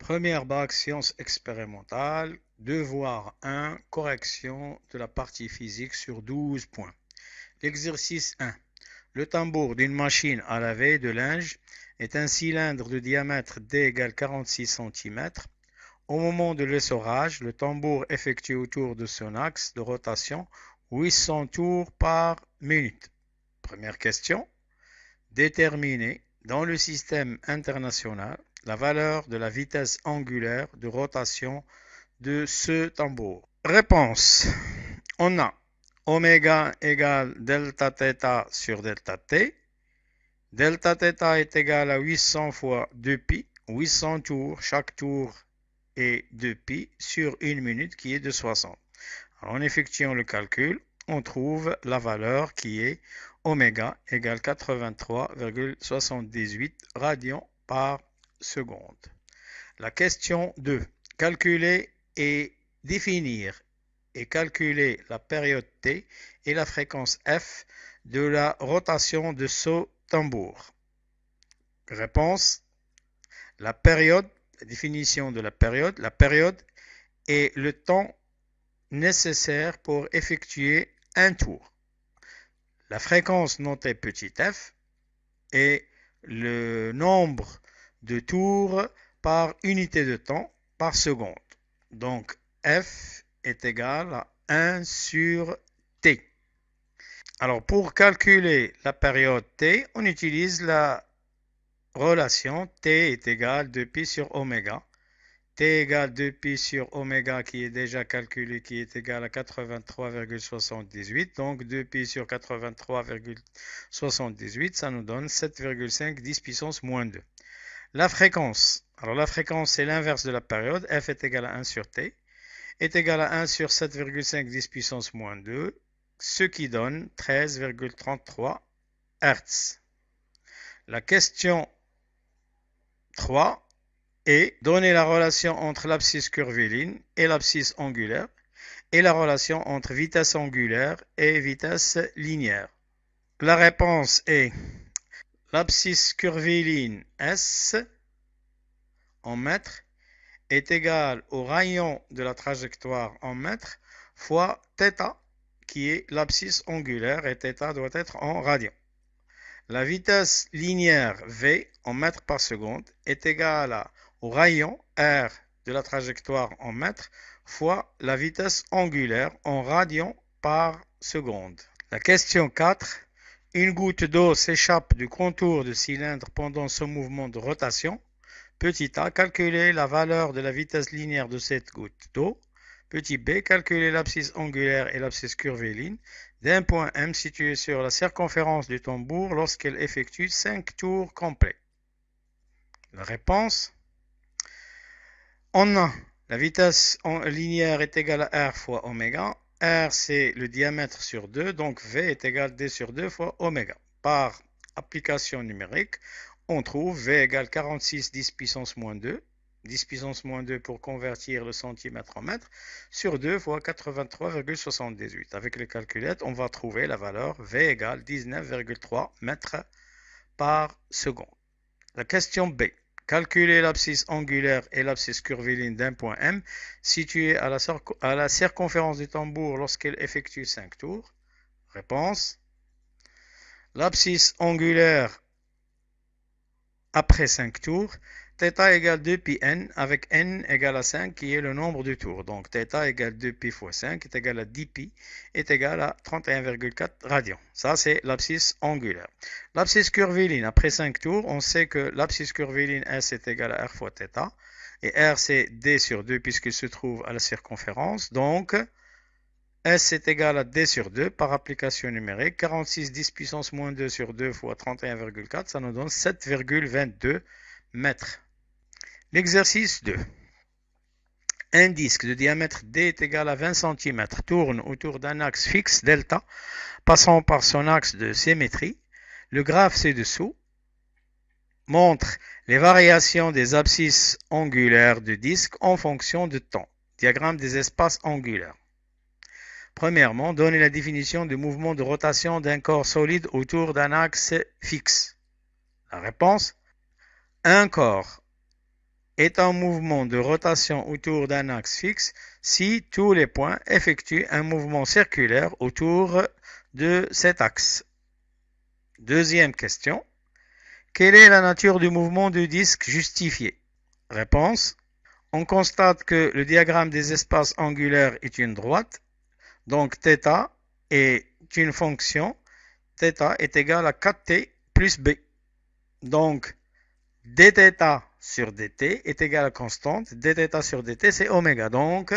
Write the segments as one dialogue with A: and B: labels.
A: Première bac sciences expérimentales, devoir 1, correction de la partie physique sur 12 points. L'exercice 1. Le tambour d'une machine à laver de linge est un cylindre de diamètre D égale 46 cm. Au moment de l'essorage, le tambour effectue autour de son axe de rotation 800 tours par minute. Première question. Déterminer dans le système international la valeur de la vitesse angulaire de rotation de ce tambour. Réponse. On a oméga égale delta θ sur delta t. Delta θ est égal à 800 fois 2π, 800 tours, chaque tour est 2π sur une minute qui est de 60. Alors, en effectuant le calcul, on trouve la valeur qui est oméga égale 83,78 radians par seconde. La question 2. Calculer et définir et calculer la période T et la fréquence F de la rotation de ce tambour. Réponse. La période, la définition de la période est le temps nécessaire pour effectuer un tour. La fréquence notée petit f est le nombre de tours par unité de temps par seconde. Donc f est égal à 1 sur t. Alors pour calculer la période t, on utilise la relation t est égal à 2π sur oméga. T égale 2π sur oméga qui est déjà calculé, qui est égal à 83,78. Donc 2π sur 83,78, ça nous donne 7,5 10 puissance moins 2. La fréquence. Alors la fréquence, c'est l'inverse de la période. F est égal à 1 sur T. Est égal à 1 sur 7,5 10 puissance moins 2. Ce qui donne 13,33 Hz. La question 3. Et donner la relation entre l'abscisse curviligne et l'abscisse angulaire et la relation entre vitesse angulaire et vitesse linéaire. La réponse est l'abscisse curviligne S en mètres est égale au rayon de la trajectoire en mètres fois θ qui est l'abscisse angulaire et θ doit être en radians. La vitesse linéaire V en mètres par seconde est égale au rayon R de la trajectoire en mètres fois la vitesse angulaire en radians par seconde. La question 4. Une goutte d'eau s'échappe du contour du cylindre pendant son mouvement de rotation. Petit a, calculer la valeur de la vitesse linéaire de cette goutte d'eau. Petit b, calculer l'abscisse angulaire et l'abscisse curviligne d'un point M situé sur la circonférence du tambour lorsqu'elle effectue 5 tours complets. La réponse. On a la vitesse linéaire est égale à R fois oméga. R, c'est le diamètre sur 2, donc V est égal à D sur 2 fois oméga. Par application numérique, on trouve V égale 46 10 puissance moins 2. 10 puissance moins 2 pour convertir le centimètre en mètre, sur 2 fois 83,78. Avec les calculettes, on va trouver la valeur V égale 19,3 mètres par seconde. La question B. Calculer l'abscisse angulaire et l'abscisse curviligne d'un point M situé à la circonférence du tambour lorsqu'elle effectue 5 tours. Réponse. L'abscisse angulaire après 5 tours, θ égale 2πn avec n égale à 5 qui est le nombre de tours. Donc θ égale 2π fois 5 est égal à 10π est égal à 31,4 radians. Ça c'est l'abscisse angulaire. L'abscisse curviligne après 5 tours, on sait que l'abscisse curviligne S est égal à R fois θ. Et R c'est D sur 2 puisqu'il se trouve à la circonférence. Donc S est égal à D sur 2 par application numérique. 46 10 puissance moins 2 sur 2 fois 31,4, ça nous donne 7,22 mètres. L'exercice 2. Un disque de diamètre D est égal à 20 cm tourne autour d'un axe fixe delta passant par son axe de symétrie. Le graphe ci-dessous montre les variations des abscisses angulaires du disque en fonction du temps. Diagramme des espaces angulaires. Premièrement, donner la définition du mouvement de rotation d'un corps solide autour d'un axe fixe. La réponse. Un corps est en mouvement de rotation autour d'un axe fixe si tous les points effectuent un mouvement circulaire autour de cet axe. Deuxième question. Quelle est la nature du mouvement du disque justifié? Réponse. On constate que le diagramme des espaces angulaires est une droite, donc θ est une fonction, θ est égal à 4t plus b. Donc, dθ sur dt est égal à constante, dθ sur dt c'est oméga. Donc,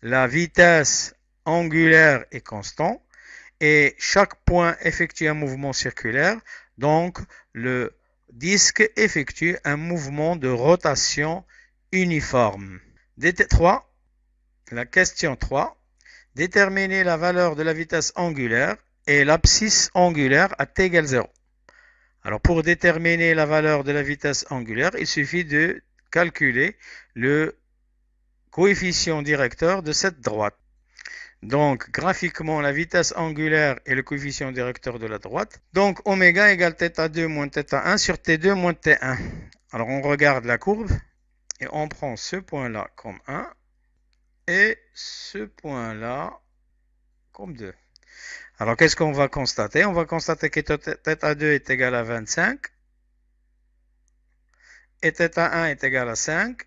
A: la vitesse angulaire est constante et chaque point effectue un mouvement circulaire. Donc, le disque effectue un mouvement de rotation uniforme. dt3, la question 3. Déterminer la valeur de la vitesse angulaire et l'abscisse angulaire à t égale 0. Alors, pour déterminer la valeur de la vitesse angulaire, il suffit de calculer le coefficient directeur de cette droite. Donc, graphiquement, la vitesse angulaire est le coefficient directeur de la droite. Donc, oméga égale θ2 moins θ1 sur t2 moins t1. Alors, on regarde la courbe et on prend ce point-là comme 1 et ce point-là comme 2. Alors, qu'est-ce qu'on va constater? On va constater que θ2 est égal à 25 et θ1 est égal à 5,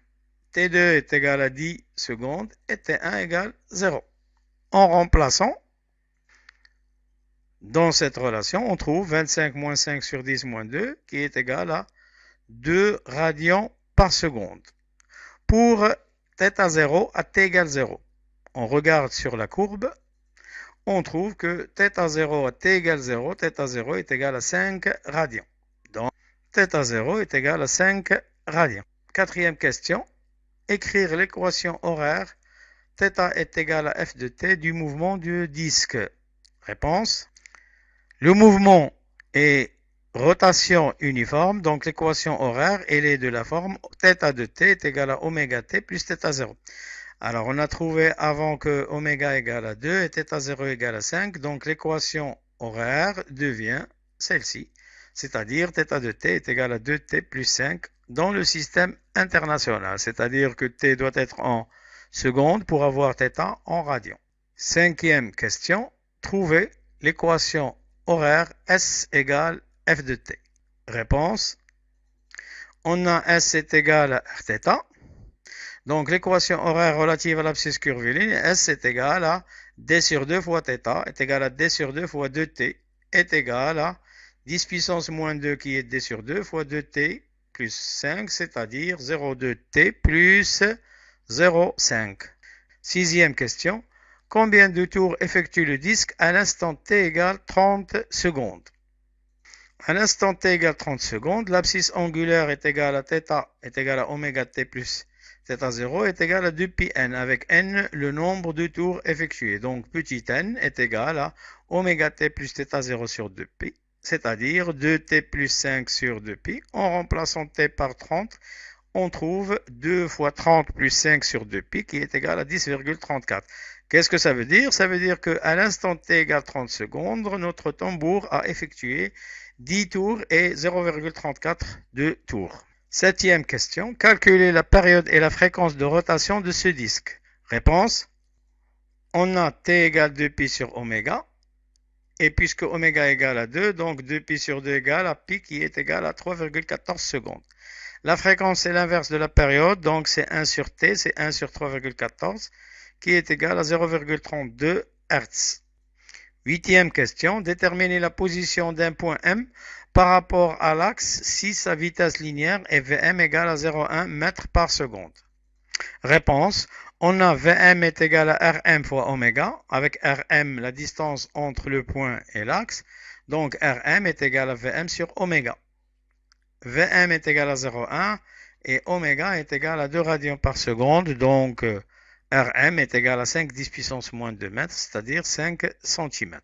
A: t2 est égal à 10 secondes et t1 égale 0. En remplaçant, dans cette relation, on trouve 25 moins 5 sur 10 moins 2 qui est égal à 2 radians par seconde. Pour θ0 à t égale 0, on regarde sur la courbe, on trouve que θ0 à t égale 0, θ0 est égal à 5 radians. Donc, θ0 est égal à 5 radians. Quatrième question, écrire l'équation horaire θ est égal à f de t du mouvement du disque. Réponse. Le mouvement est rotation uniforme, donc l'équation horaire, elle est de la forme θ de t est égal à oméga t plus θ0. Alors, on a trouvé avant que oméga égale à 2 et θ0 égale à 5, donc l'équation horaire devient celle-ci, c'est-à-dire θ de t est égal à 2t plus 5 dans le système international, c'est-à-dire que t doit être en secondes pour avoir θ en radians. Cinquième question, trouver l'équation horaire S égale f de t. Réponse, on a S est égal à rθ. Donc, l'équation horaire relative à l'abscisse curviligne, S est égal à d sur 2 fois θ est égal à d sur 2 fois 2t est égal à 10 puissance moins 2 qui est d sur 2 fois 2t plus 5, c'est-à-dire 0,2t plus 0,5. Sixième question. Combien de tours effectue le disque à l'instant t égale 30 secondes? À l'instant t égale 30 secondes, l'abscisse angulaire est égale à θ est égal à oméga t plus θ0 est égal à 2πn, avec n le nombre de tours effectués. Donc, petit n est égal à oméga t plus θ0 sur 2π, c'est-à-dire 2t plus 5 sur 2π. En remplaçant t par 30, on trouve 2 fois 30 plus 5 sur 2π qui est égal à 10,34. Qu'est-ce que ça veut dire? Ça veut dire qu'à l'instant t égale 30 secondes, notre tambour a effectué 10 tours et 0,34 de tours. Septième question. Calculer la période et la fréquence de rotation de ce disque. Réponse. On a t égale 2π sur oméga. Et puisque oméga égale à 2, donc 2π sur 2 égale à π qui est égal à 3,14 secondes. La fréquence est l'inverse de la période, donc c'est 1 sur t, c'est 1 sur 3,14, qui est égal à 0,32 Hz. Huitième question. Déterminer la position d'un point M par rapport à l'axe si sa vitesse linéaire est Vm égale à 0,1 mètres par seconde. Réponse. On a Vm est égal à Rm fois oméga, avec Rm la distance entre le point et l'axe. Donc Rm est égal à Vm sur oméga. Vm est égal à 0,1 et oméga est égal à 2 radians par seconde. Donc Rm est égal à 5 10 puissance moins 2 mètres, c'est-à-dire 5 cm.